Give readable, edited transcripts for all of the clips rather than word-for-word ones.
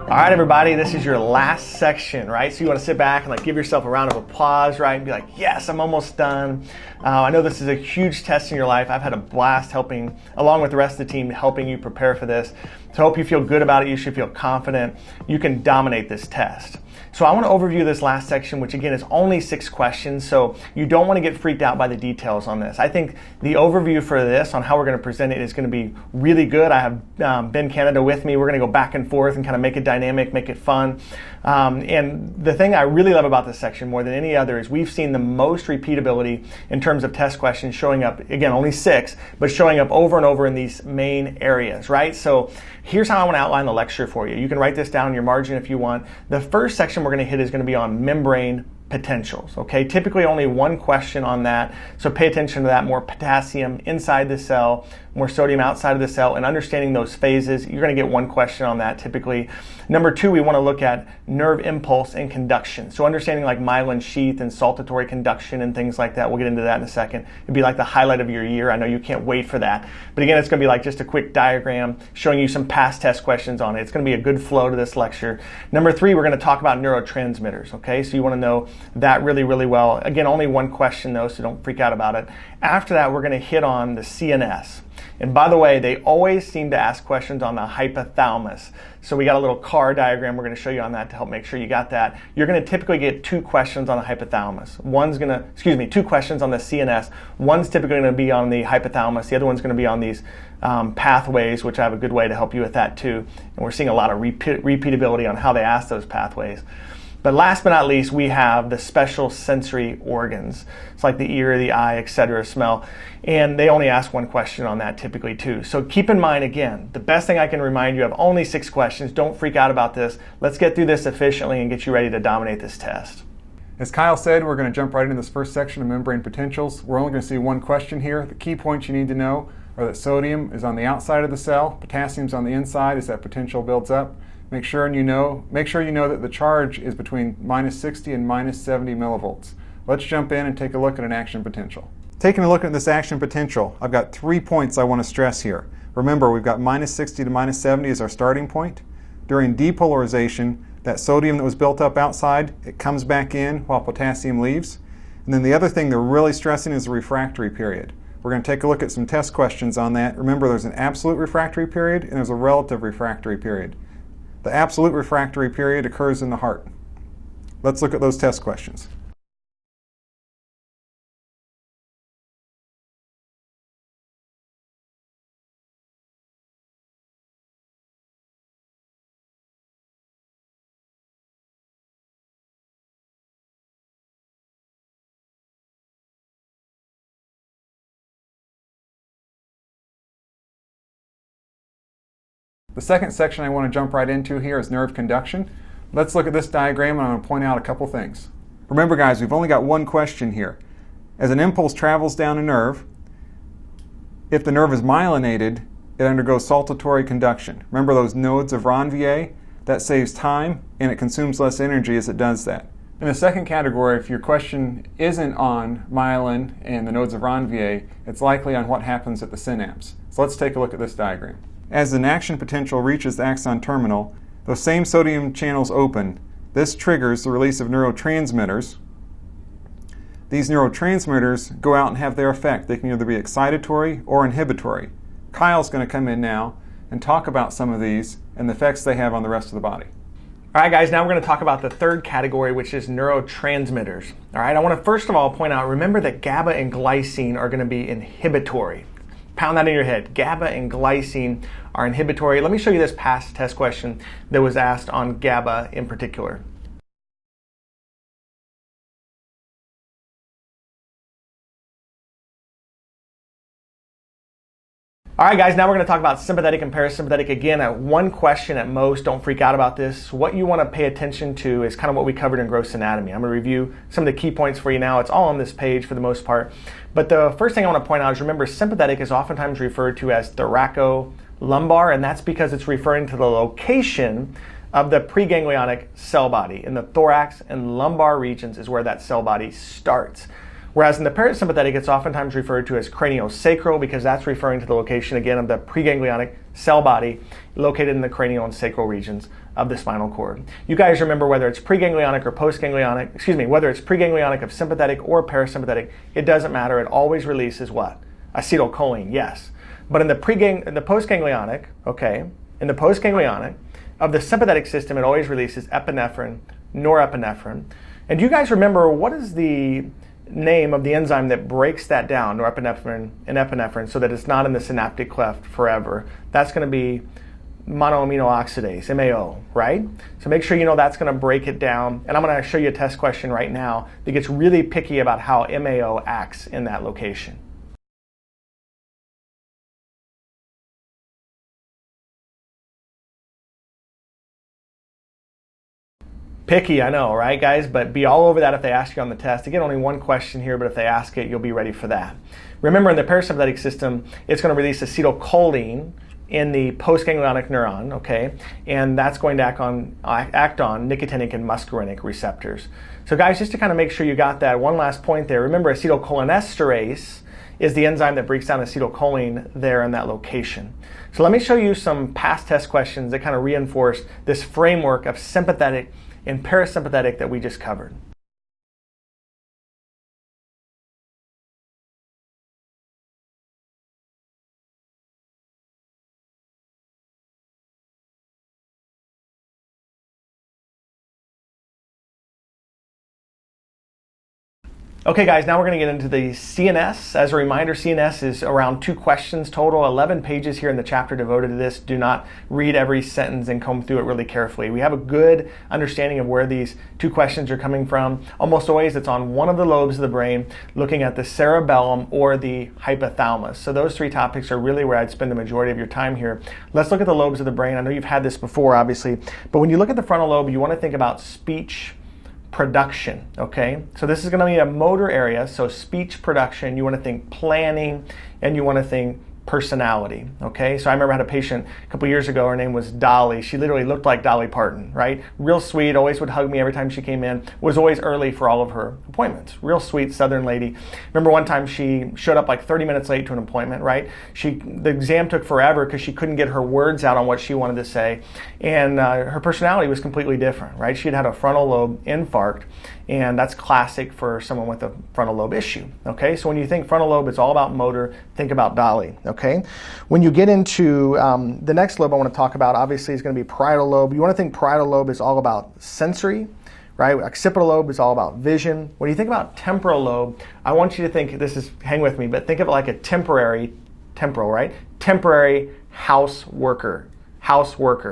All right, everybody, this is your last section, right? So you want to sit back and give yourself a round of applause, right? And be like, yes, I'm almost done. I know this is a huge test in your life. I've had a blast helping, along with the rest of the team, helping you prepare for this. So I hope you feel good about it. You should feel confident. You can dominate this test. So I want to overview this last section, which again is only 6 questions, so you don't want to get freaked out by the details on this. I think the overview for this on how we're going to present it is going to be really good. I have Ben Canada with me. We're going to go back and forth and kind of make it dynamic, make it fun. And the thing I really love about this section more than any other is we've seen the most repeatability in terms of test questions showing up, again, only 6, but showing up over and over in these main areas, right? So here's how I want to outline the lecture for you. You can write this down in your margin if you want. The first section we're going to hit is going to be on membrane potentials, okay? Typically only 1 question on that, so pay attention to that. More potassium inside the cell, more sodium outside of the cell, and understanding those phases. You're going to get 1 question on that typically. Number 2, we want to look at nerve impulse and conduction. So understanding like myelin sheath and saltatory conduction and things like that. We'll get into that in a second. It'd be like the highlight of your year. I know you can't wait for that. But again, it's going to be like just a quick diagram showing you some past test questions on it. It's going to be a good flow to this lecture. Number 3, we're going to talk about neurotransmitters, okay? So you want to know that really, really well. Again, only 1 question though, so don't freak out about it. After that, we're going to hit on the CNS. And by the way, they always seem to ask questions on the hypothalamus. So we got a little car diagram we're going to show you on that to help make sure you got that. You're going to typically get 2 questions on the hypothalamus. 2 questions on the CNS. One's typically going to be on the hypothalamus. The other one's going to be on these pathways, which I have a good way to help you with that too. And we're seeing a lot of repeatability on how they ask those pathways. But last but not least, we have the special sensory organs. It's like the ear, the eye, etc., smell. And they only ask 1 question on that typically too. So keep in mind, again, the best thing I can remind you of, only 6 questions. Don't freak out about this. Let's get through this efficiently and get you ready to dominate this test. As Kyle said, we're going to jump right into this first section of membrane potentials. We're only going to see 1 question here. The key points you need to know are that sodium is on the outside of the cell, potassium's on the inside as that potential builds up. Make sure you know that the charge is between -60 and -70 millivolts. Let's jump in and take a look at an action potential. Taking a look at this action potential, I've got 3 points I want to stress here. Remember, we've got -60 to -70 as our starting point. During depolarization, that sodium that was built up outside, it comes back in while potassium leaves. And then the other thing they're really stressing is the refractory period. We're going to take a look at some test questions on that. Remember, there's an absolute refractory period and there's a relative refractory period. The absolute refractory period occurs in the heart. Let's look at those test questions. The second section I want to jump right into here is nerve conduction. Let's look at this diagram and I'm going to point out a couple things. Remember guys, we've only got 1 question here. As an impulse travels down a nerve, if the nerve is myelinated, it undergoes saltatory conduction. Remember those nodes of Ranvier? That saves time and it consumes less energy as it does that. In the second category, if your question isn't on myelin and the nodes of Ranvier, it's likely on what happens at the synapse. So let's take a look at this diagram. As an action potential reaches the axon terminal, those same sodium channels open. This triggers the release of neurotransmitters. These neurotransmitters go out and have their effect. They can either be excitatory or inhibitory. Kyle's going to come in now and talk about some of these and the effects they have on the rest of the body. All right, guys, now we're going to talk about the third category, which is neurotransmitters. All right, I want to first of all point out, remember that GABA and glycine are going to be inhibitory. Pound that in your head. GABA and glycine are inhibitory. Let me show you this past test question that was asked on GABA in particular. All right, guys, now we're going to talk about sympathetic and parasympathetic. Again, 1 question at most. Don't freak out about this. What you want to pay attention to is kind of what we covered in gross anatomy. I'm going to review some of the key points for you now. It's all on this page for the most part. But the first thing I want to point out is, remember, sympathetic is oftentimes referred to as thoracolumbar, and that's because it's referring to the location of the preganglionic cell body. In the thorax and lumbar regions is where that cell body starts. Whereas in the parasympathetic, it's oftentimes referred to as craniosacral because that's referring to the location, again, of the preganglionic cell body located in the cranial and sacral regions of the spinal cord. You guys remember whether it's preganglionic or postganglionic, whether it's preganglionic of sympathetic or parasympathetic, it doesn't matter. It always releases what? Acetylcholine, yes. But in the postganglionic, okay, in the postganglionic of the sympathetic system, it always releases epinephrine, norepinephrine. And do you guys remember what is the name of the enzyme that breaks that down, norepinephrine and epinephrine, so that it's not in the synaptic cleft forever? That's going to be monoamino oxidase, MAO, right? So make sure you know that's going to break it down. And I'm going to show you a test question right now that gets really picky about how MAO acts in that location. Picky, I know, right, guys? But be all over that if they ask you on the test. Again, only one question here, but if they ask it, you'll be ready for that. Remember, in the parasympathetic system, it's going to release acetylcholine in the postganglionic neuron, okay? And that's going to act on nicotinic and muscarinic receptors. So guys, just to kind of make sure you got that, one last point there. Remember, acetylcholinesterase is the enzyme that breaks down acetylcholine there in that location. So let me show you some past test questions that kind of reinforce this framework of sympathetic and parasympathetic that we just covered. Okay guys, now we're going to get into the CNS. As a reminder, CNS is around 2 questions total, 11 pages here in the chapter devoted to this. Do not read every sentence and comb through it really carefully. We have a good understanding of where these 2 questions are coming from. Almost always it's on one of the lobes of the brain, looking at the cerebellum or the hypothalamus. So those 3 topics are really where I'd spend the majority of your time here. Let's look at the lobes of the brain. I know you've had this before, obviously, but when you look at the frontal lobe, you want to think about speech production, okay? So this is going to be a motor area, so speech production, you want to think planning, and you want to think personality, okay? So I remember I had a patient a couple years ago, her name was Dolly. She literally looked like Dolly Parton, right? Real sweet, always would hug me every time she came in, was always early for all of her appointments. Real sweet Southern lady. Remember one time she showed up like 30 minutes late to an appointment, right? The exam took forever because she couldn't get her words out on what she wanted to say, and her personality was completely different, right? She had a frontal lobe infarct, and that's classic for someone with a frontal lobe issue, okay? So when you think frontal lobe, it's all about motor, think about Dolly, okay? When you get into the next lobe I want to talk about, obviously, is going to be parietal lobe. You want to think parietal lobe is all about sensory, right? Occipital lobe is all about vision. When you think about temporal lobe, I want you to think, hang with me, but think of it like a temporary house worker,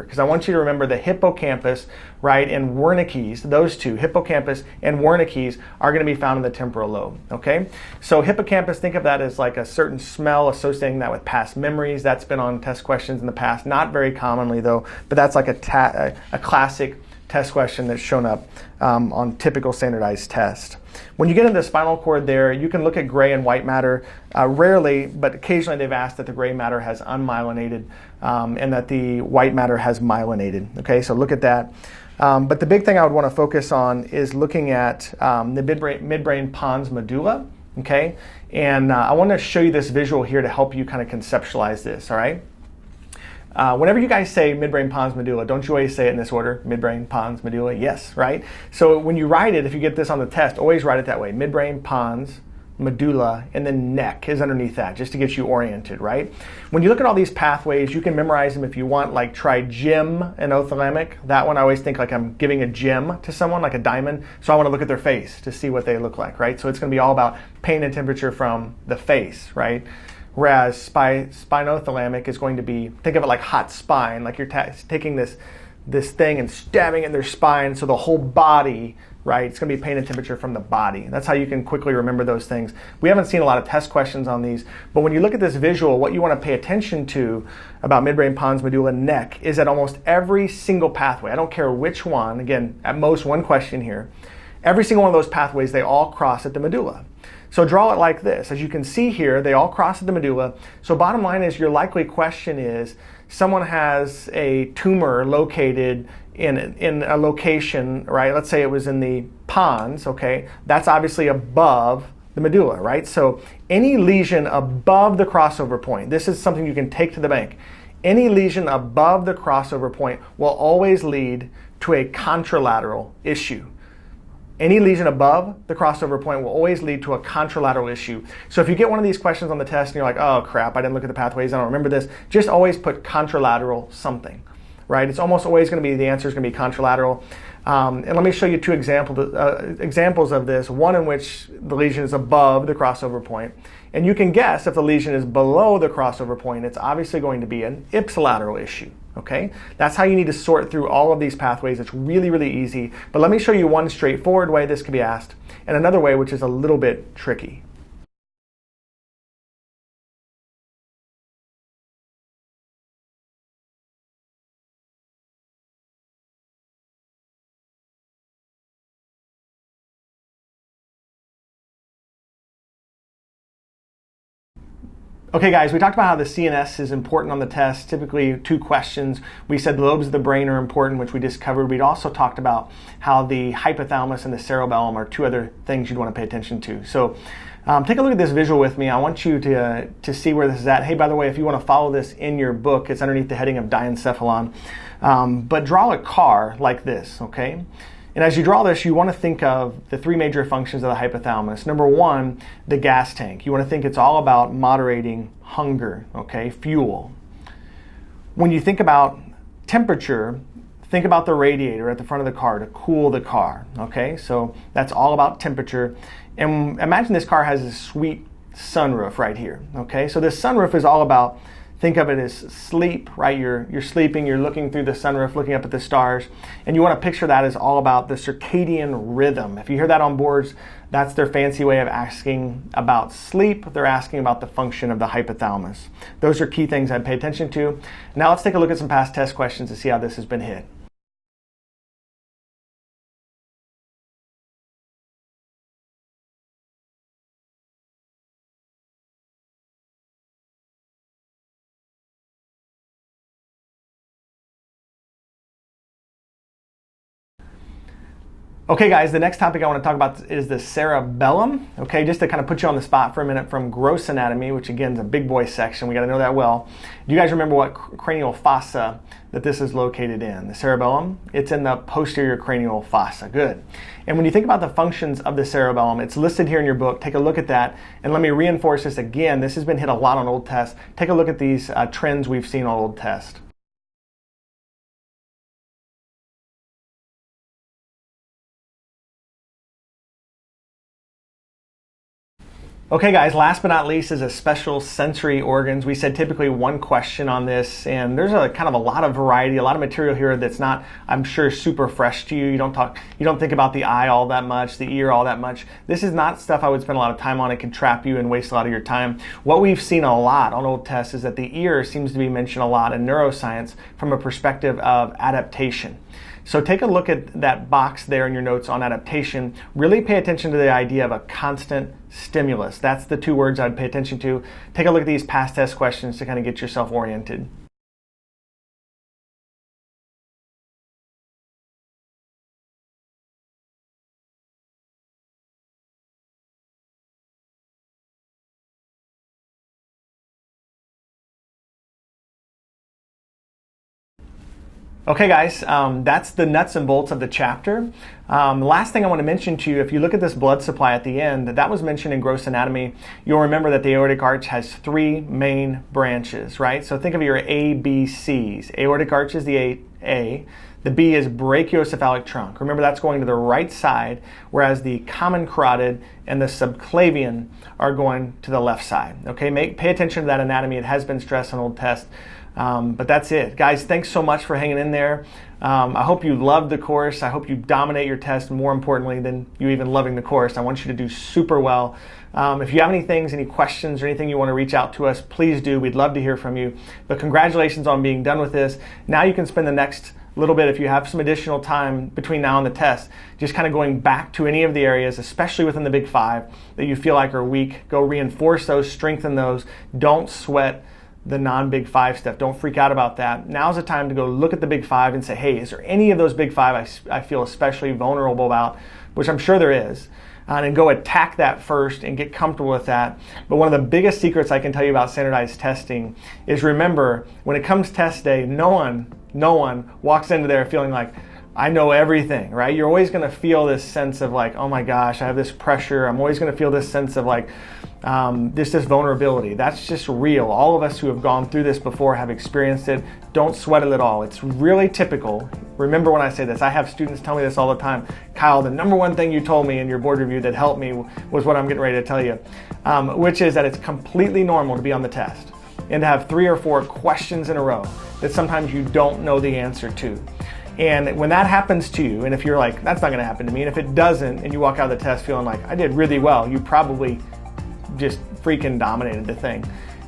because I want you to remember the hippocampus, right, and Wernicke's, those 2, hippocampus and Wernicke's, are going to be found in the temporal lobe, okay? So hippocampus, think of that as like a certain smell, associating that with past memories. That's been on test questions in the past, not very commonly though, but that's like a classic test question that's shown up on typical standardized test. When you get into the spinal cord there, you can look at gray and white matter. Rarely, but occasionally they've asked that the gray matter has unmyelinated and that the white matter has myelinated. Okay, so look at that. But the big thing I would want to focus on is looking at the midbrain pons medulla. Okay, and I want to show you this visual here to help you kind of conceptualize this. All right. Whenever you guys say midbrain pons medulla, don't you always say it in this order? Midbrain pons medulla, yes, right? So when you write it, if you get this on the test, always write it that way. Midbrain pons medulla, and then neck is underneath that, just to get you oriented, right? When you look at all these pathways, you can memorize them if you want, like try gem and othalamic. That one I always think like I'm giving a gem to someone, like a diamond, so I want to look at their face to see what they look like, right? So it's going to be all about pain and temperature from the face, right? Whereas spinothalamic is going to be, think of it like hot spine, like you're taking this thing and stabbing it in their spine, so the whole body, right, it's going to be pain and temperature from the body. That's how you can quickly remember those things. We haven't seen a lot of test questions on these, but when you look at this visual, what you want to pay attention to about midbrain pons medulla neck is that almost every single pathway, I don't care which one, again, at most one question here, every single one of those pathways, they all cross at the medulla. So draw it like this. As you can see here, they all cross at the medulla. So bottom line is, your likely question is, someone has a tumor located in a location, right? Let's say it was in the pons, okay? That's obviously above the medulla, right? So any lesion above the crossover point, this is something you can take to the bank. Any lesion above the crossover point will always lead to a contralateral issue. Any lesion above the crossover point will always lead to a contralateral issue. So if you get one of these questions on the test and you're like, oh crap, I didn't look at the pathways, I don't remember this, just always put contralateral something, right? It's almost always going to be, the answer is going to be contralateral. And let me show you two examples of this, one in which the lesion is above the crossover point. And you can guess if the lesion is below the crossover point, it's obviously going to be an ipsilateral issue, okay? That's how you need to sort through all of these pathways. It's really, really easy. But let me show you one straightforward way this can be asked, and another way which is a little bit tricky. Okay guys, we talked about how the CNS is important on the test, typically 2 questions. We said the lobes of the brain are important, which we just covered. We'd also talked about how the hypothalamus and the cerebellum are 2 other things you'd want to pay attention to. So take a look at this visual with me. I want you to see where this is at. Hey, by the way, if you want to follow this in your book, it's underneath the heading of diencephalon. But draw a car like this, okay? And as you draw this, you want to think of the 3 major functions of the hypothalamus. Number 1, the gas tank. You want to think it's all about moderating hunger, okay, fuel. When you think about temperature, think about the radiator at the front of the car to cool the car, okay? So that's all about temperature. And imagine this car has a sweet sunroof right here, okay? So this sunroof is all about, think of it as sleep, right? You're sleeping, you're looking through the sunroof, looking up at the stars, and you want to picture that as all about the circadian rhythm. If you hear that on boards, that's their fancy way of asking about sleep. They're asking about the function of the hypothalamus. Those are key things I'd pay attention to. Now let's take a look at some past test questions to see how this has been hit. Okay guys, the next topic I want to talk about is the cerebellum. Okay, just to kind of put you on the spot for a minute, from gross anatomy, which again is a big boy section, we got to know that well. Do you guys remember what cranial fossa that this is located in? The cerebellum? It's in the posterior cranial fossa. Good. And when you think about the functions of the cerebellum, it's listed here in your book. Take a look at that. And let me reinforce this again. This has been hit a lot on old tests. Take a look at these trends we've seen on old tests. Okay guys, last but not least is a special sensory organs. We said typically 1 question on this, and there's a kind of a lot of variety, a lot of material here that's not, I'm sure, super fresh to you. You don't think about the eye all that much, the ear all that much. This is not stuff I would spend a lot of time on. It can trap you and waste a lot of your time. What we've seen a lot on old tests is that the ear seems to be mentioned a lot in neuroscience from a perspective of adaptation. So take a look at that box there in your notes on adaptation. Really pay attention to the idea of a constant stimulus. That's the 2 words I'd pay attention to. Take a look at these past test questions to kind of get yourself oriented. Okay guys, that's the nuts and bolts of the chapter. Last thing I want to mention to you, if you look at this blood supply at the end, that was mentioned in gross anatomy. You'll remember that the aortic arch has 3 main branches, right? So think of your A, B, C's. Aortic arch is the A. The B is brachiocephalic trunk. Remember, that's going to the right side, whereas the common carotid and the subclavian are going to the left side. Okay, pay attention to that anatomy. It has been stressed on old tests. But that's it. Guys, thanks so much for hanging in there. I hope you loved the course. I hope you dominate your test, more importantly than you even loving the course. I want you to do super well. If you have any questions or anything you want to reach out to us, please do. We'd love to hear from you. But congratulations on being done with this. Now you can spend the next little bit, if you have some additional time between now and the test, just kind of going back to any of the areas, especially within the Big 5, that you feel like are weak. Go reinforce those, strengthen those. Don't sweat the non-Big 5 stuff. Don't freak out about that. Now's the time to go look at the Big 5 and say, hey, is there any of those Big 5 I feel especially vulnerable about, which I'm sure there is. and go attack that first and get comfortable with that. But one of the biggest secrets I can tell you about standardized testing is, remember, when it comes test day, no one walks into there feeling like, I know everything, right? You're always going to feel this sense of like, oh my gosh, I have this pressure. I'm always going to feel this sense of like, this vulnerability. That's just real. All of us who have gone through this before have experienced it. Don't sweat it at all. It's really typical. Remember when I say this, I have students tell me this all the time. Kyle, the number one thing you told me in your board review that helped me was what I'm getting ready to tell you, which is that it's completely normal to be on the test and to have 3 or 4 questions in a row that sometimes you don't know the answer to. And when that happens to you, and if you're like, that's not going to happen to me, and if it doesn't, and you walk out of the test feeling like, I did really well, you probably just freaking dominated the thing.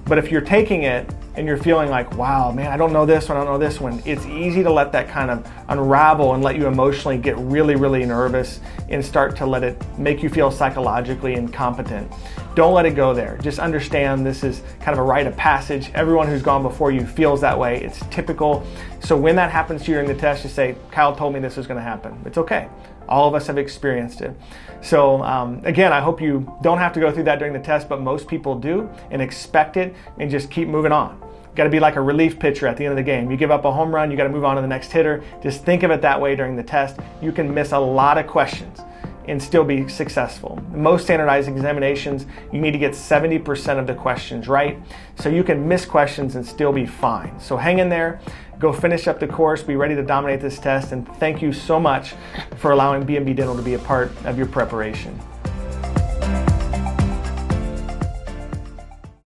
But if you're taking it and you're feeling like, wow, man, I don't know this one, I don't know this one, it's easy to let that kind of unravel and let you emotionally get really, really nervous and start to let it make you feel psychologically incompetent. Don't let it go there. Just understand this is kind of a rite of passage. Everyone who's gone before you feels that way. It's typical. So when that happens to you during the test, you say, Kyle told me this was going to happen. It's okay. All of us have experienced it. So again, I hope you don't have to go through that during the test, but most people do, and expect it and just keep moving on. Got to be like a relief pitcher at the end of the game. You give up a home run, you got to move on to the next hitter. Just think of it that way during the test. You can miss a lot of questions and still be successful. Most standardized examinations, you need to get 70% of the questions right. So you can miss questions and still be fine. So hang in there, go finish up the course, be ready to dominate this test, and thank you so much for allowing B&B Dental to be a part of your preparation.